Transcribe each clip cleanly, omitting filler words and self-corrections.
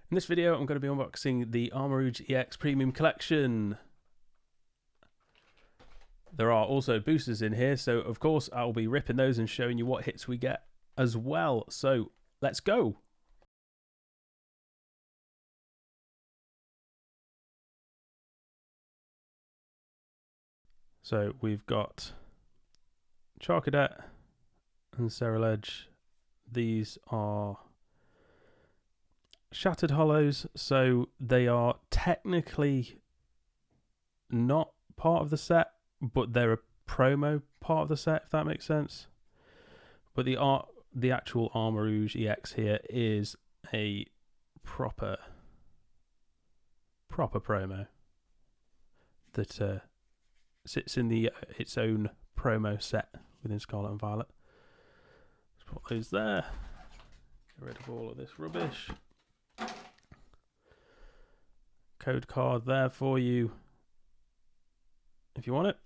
In this video, I'm going to be unboxing the Armarouge EX Premium Collection. There are also boosters in here, so of course I'll be ripping those and showing you what hits we get as well. So let's go. So we've got Charcadet and Ceruledge. These are Shattered Hollows, so they are technically not part of the set, but they're a promo part of the set, if that makes sense. But the actual Armarouge EX here is a proper promo that sits in its own promo set within Scarlet and Violet. Let's put those there. Get rid of all of this rubbish. Code card there for you if you want it.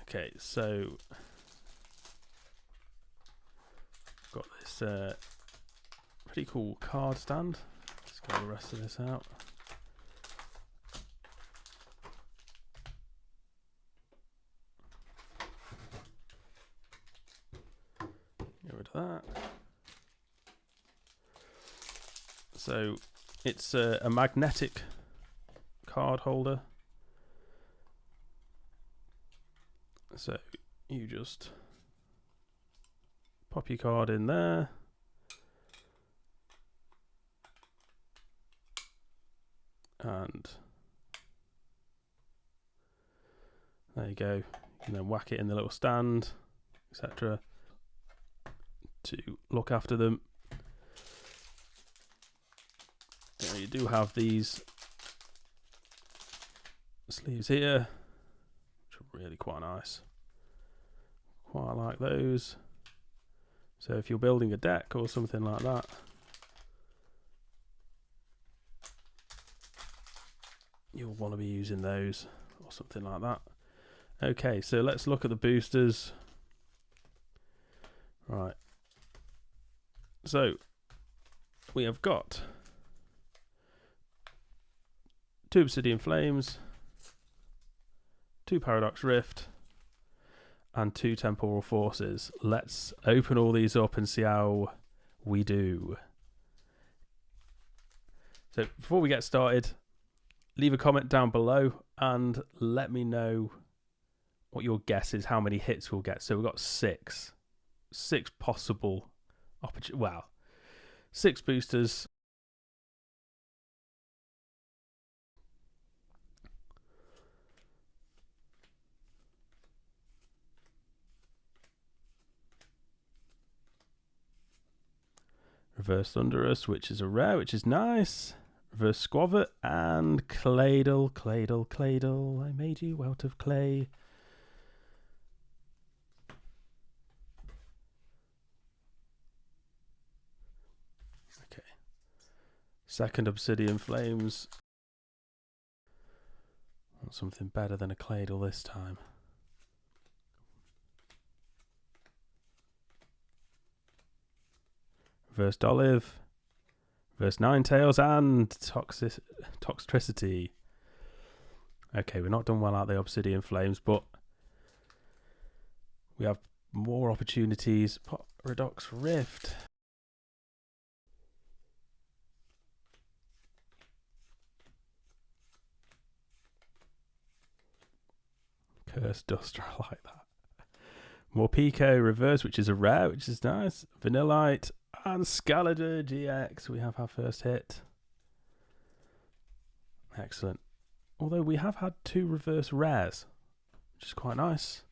Okay, so got this pretty cool card stand. Let's get the rest of this out. Get rid of that. So it's a magnetic card holder. So you just pop your card in there. And there you go. You can then whack it in the little stand, etc. to look after them. Now you do have these sleeves here, which are really quite nice. Quite like those. So if you're building a deck or something like that, you'll want to be using those or something like that. Okay, so let's look at the boosters. Right. So we have got 2 Obsidian Flames, 2 Paradox Rift, and 2 Temporal Forces. Let's open all these up and see how we do. So before we get started, leave a comment down below and let me know what your guess is, how many hits we'll get. So we've got 6 possible opportunities. Well, 6 boosters. Reverse Thunderous, which is a rare, which is nice. Reverse Squavit and Cladle. I made you out of clay. Okay. Second Obsidian Flames. Want something better than a Cladle this time. Reverse Olive, reverse Ninetales, and Toxtricity. Okay, we're not done well out the Obsidian Flames, but we have more opportunities. Paradox Rift. Curse Duster, I like that. More Pico Reverse, which is a rare, which is nice. Vanillite. And Scalader GX, we have our first hit. Excellent. Although we have had 2 reverse rares, which is quite nice.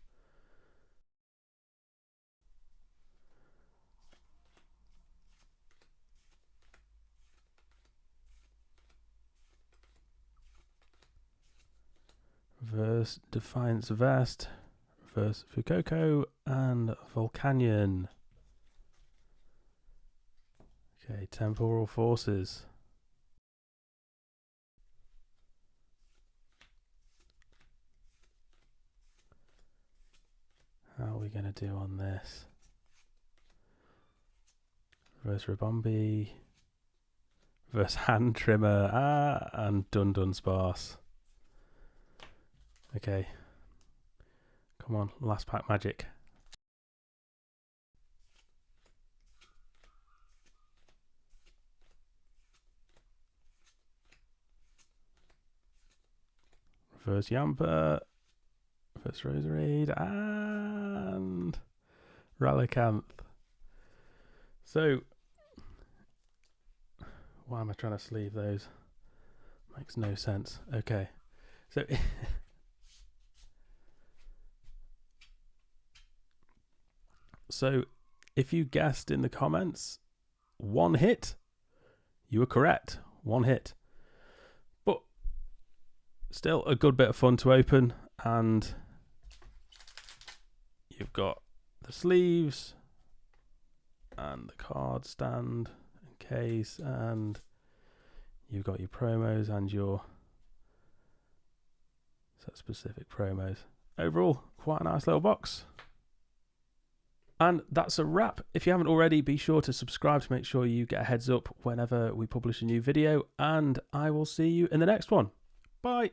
Reverse Defiance Vest, reverse Fuecoco, and Volcanion. Okay, Temporal Forces. How are we going to do on this? Reverse Ribombi. Reverse Hand Trimmer. And Dun Sparse. Okay. Come on, last pack magic. Reverse Yamper. Reverse Roserade. And Relicanth. So, why am I trying to sleeve those? Makes no sense. Okay. So, so if you guessed in the comments, one hit, you were correct. One hit. But still a good bit of fun to open. And you've got the sleeves and the card stand and case, and you've got your promos and your set specific promos. Overall, quite a nice little box. And that's a wrap. If you haven't already, be sure to subscribe to make sure you get a heads up whenever we publish a new video, and I will see you in the next one. Bye.